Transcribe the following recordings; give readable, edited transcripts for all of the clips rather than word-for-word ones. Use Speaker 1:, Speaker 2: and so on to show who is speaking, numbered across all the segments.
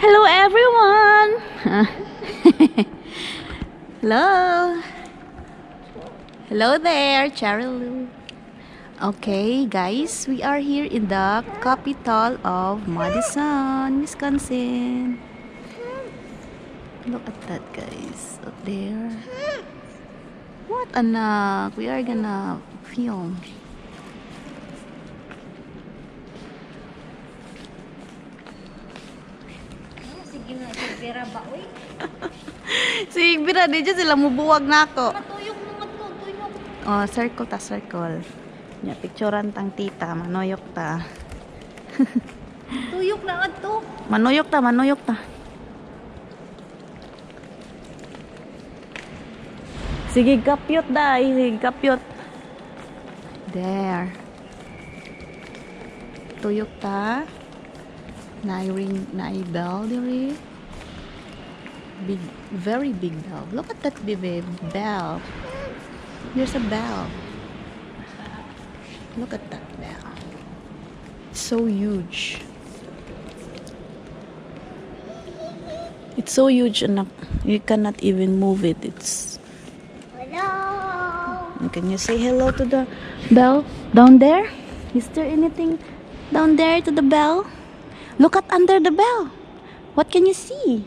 Speaker 1: Hello everyone! Hello! Hello there, Cheryl. Okay guys, we are here in the capital of Madison, Wisconsin. Look at that guys, up there. What anak? We are gonna film.
Speaker 2: Sige na, Silvera ba, uy?
Speaker 1: Sige, bira, di dyan sila mubuwag na ako.
Speaker 2: Matuyok mo, matuyok.
Speaker 1: Oh, circle ta, circle. Nya, picturean tang tita, manoyok ta.
Speaker 2: Tuyok na ato.
Speaker 1: Manuyok ta, manuyok ta. Sige, kapyot dai, sige, kapyot. There. Tuyok ta. Ring, nai bell diri. Big, very big bell. Look at that baby bell. There's a bell. Look at that bell. It's so huge. It's so huge, anak. You cannot even move it. It's.
Speaker 2: Hello.
Speaker 1: Can you say hello to the bell down there? Is there anything down there to the bell? Look at under the bell. What can you see?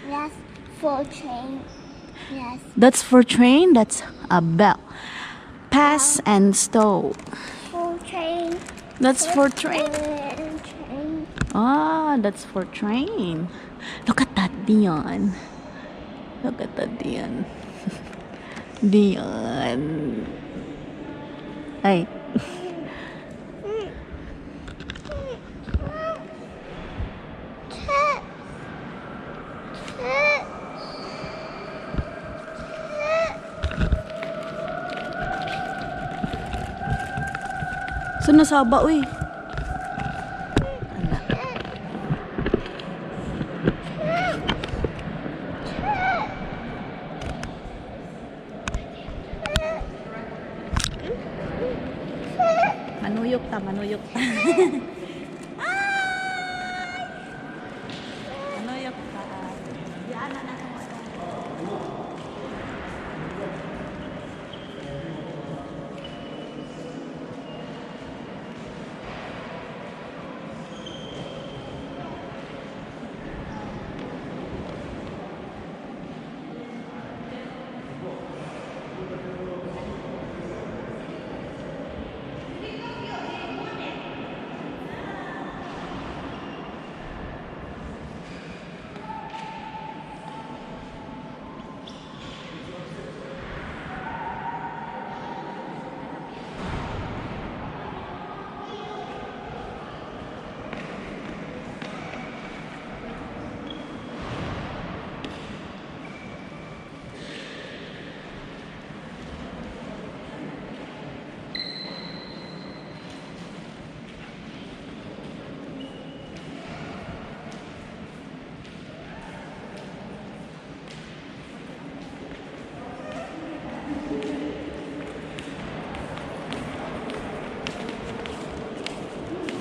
Speaker 2: Yes, for train. Yes.
Speaker 1: That's for train. That's a bell. Pass and stop.
Speaker 2: For train.
Speaker 1: That's for train.
Speaker 2: Train.
Speaker 1: Ah, that's for train. Look at that, Dion. Look at that, Dion. Dion. Ay. So nasaba, uy. Ala. Manuyok ta, manuyok ta. Manuyok ta. Diyan na ako.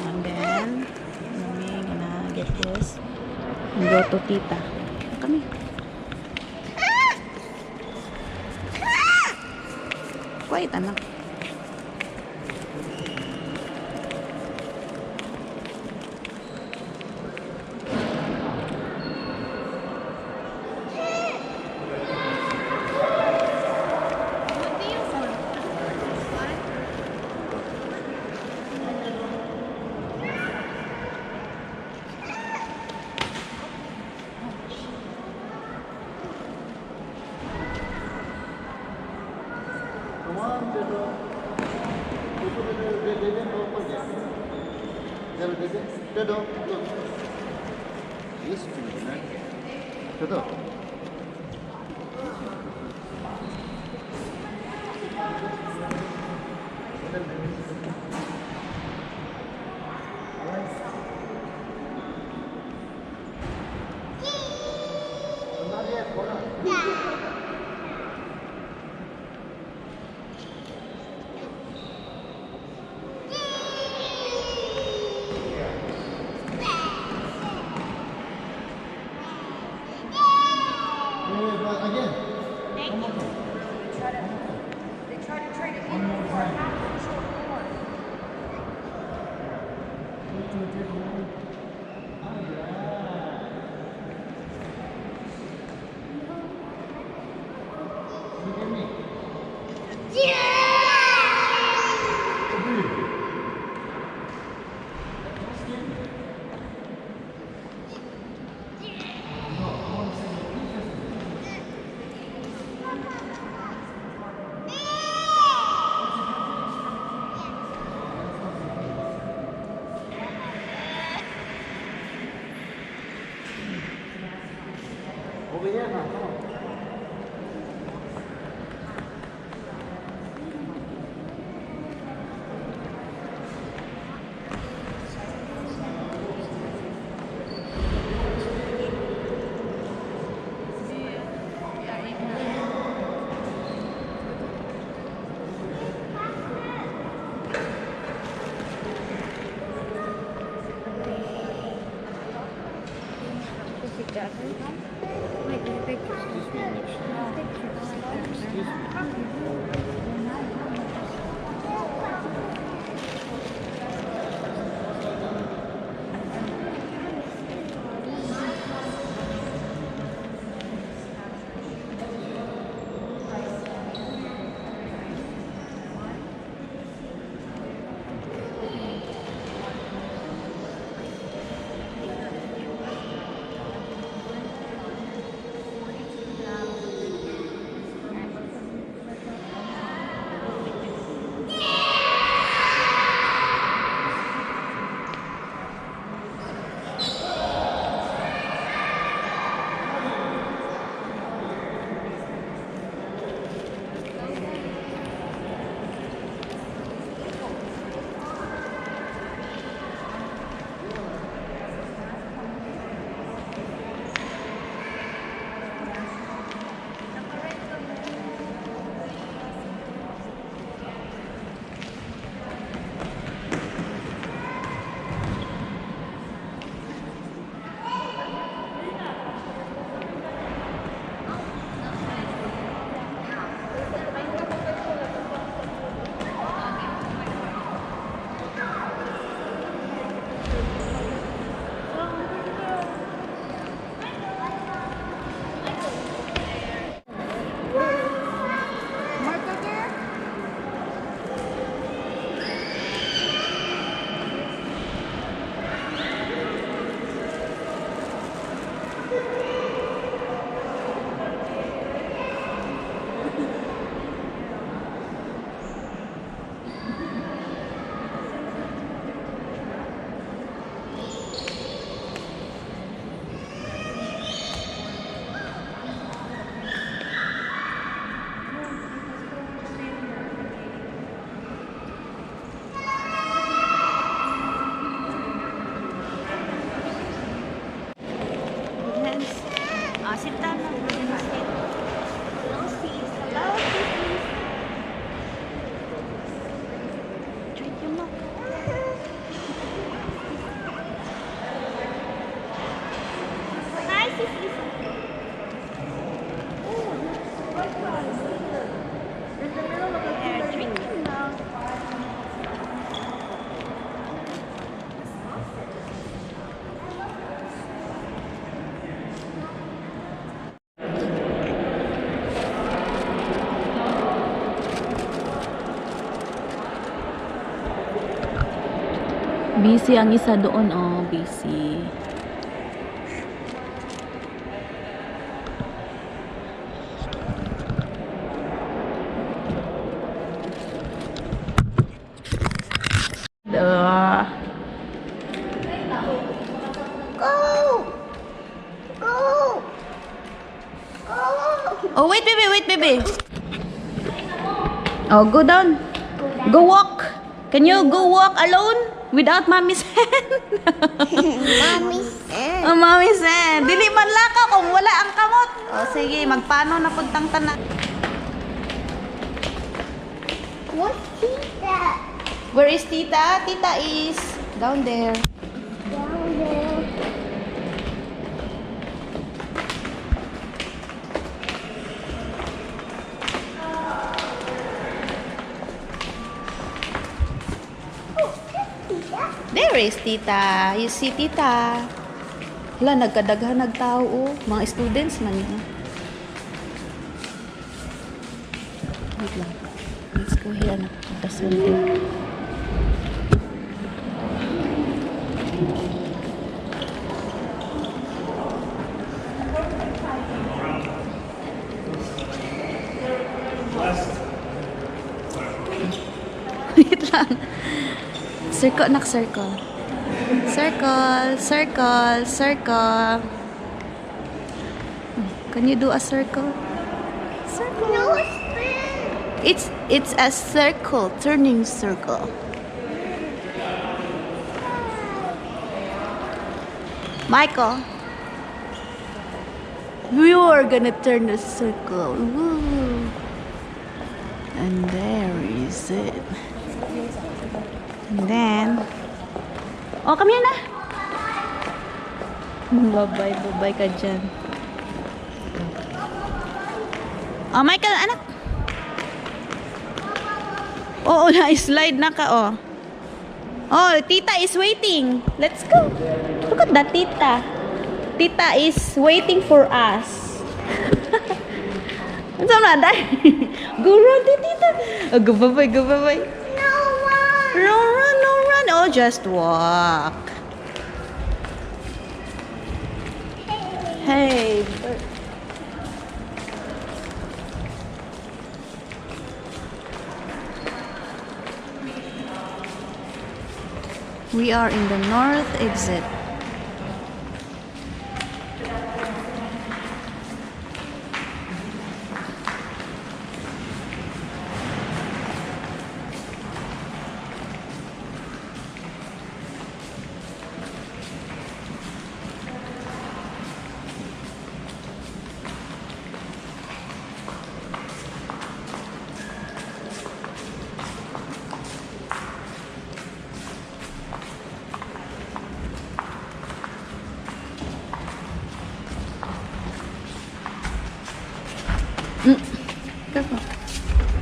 Speaker 1: And then, mommy gonna get this and go to tita. Kami. Quiet, anak.
Speaker 3: Over here now, come on.
Speaker 1: Sit down now. Drink your milk.
Speaker 2: Hi, Sissy.
Speaker 1: There, drink your milk. Busy ang isa doon, oh, busy.
Speaker 2: Go! Go! Go!
Speaker 1: Oh, wait, baby. Oh, go down. Go walk. Can you go walk alone without mommy's hand?
Speaker 2: Mommy's
Speaker 1: Oh, mommy's hand. Dili man laka kung wala ang kamot. Oh, sige, magpano na puntang tanan.
Speaker 2: What's Tita?
Speaker 1: Where is Tita? Tita is down there.
Speaker 2: Down there.
Speaker 1: There is Tita. You see Tita. Hala, nagkadaghan nagtao oh. Mga students man yan. Wait lang. Let's go here na. Something. Wait lang. Circle, nak circle. Circle, circle, circle. Can you do a circle? Circle.
Speaker 2: No spin.
Speaker 1: It's a circle, turning circle. Michael, you are gonna turn the circle. Woo. And there is it. And then, oh, come here na. Bye-bye, bye-bye ka dyan. Oh, Michael, anak. Oo, na-slide na ka, oh. Oh, Tita is waiting. Let's go. Look at that, Tita. Tita is waiting for us. Ano na, Day? Go run, Tita. Oh, go bye-bye, go bye-bye.
Speaker 2: No one.
Speaker 1: No run, no run. Oh, just walk. Hey. We are in the north exit. Careful.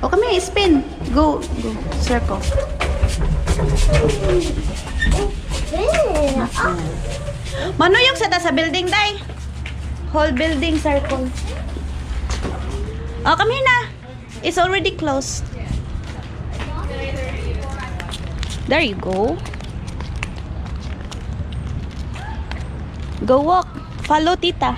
Speaker 1: Oh, come here, spin. Go, go, circle.
Speaker 2: Spin.
Speaker 1: Manuyok sa building, Day. Whole building circle. Oh, come here na. It's already closed. There you go. Go walk. Follow Tita.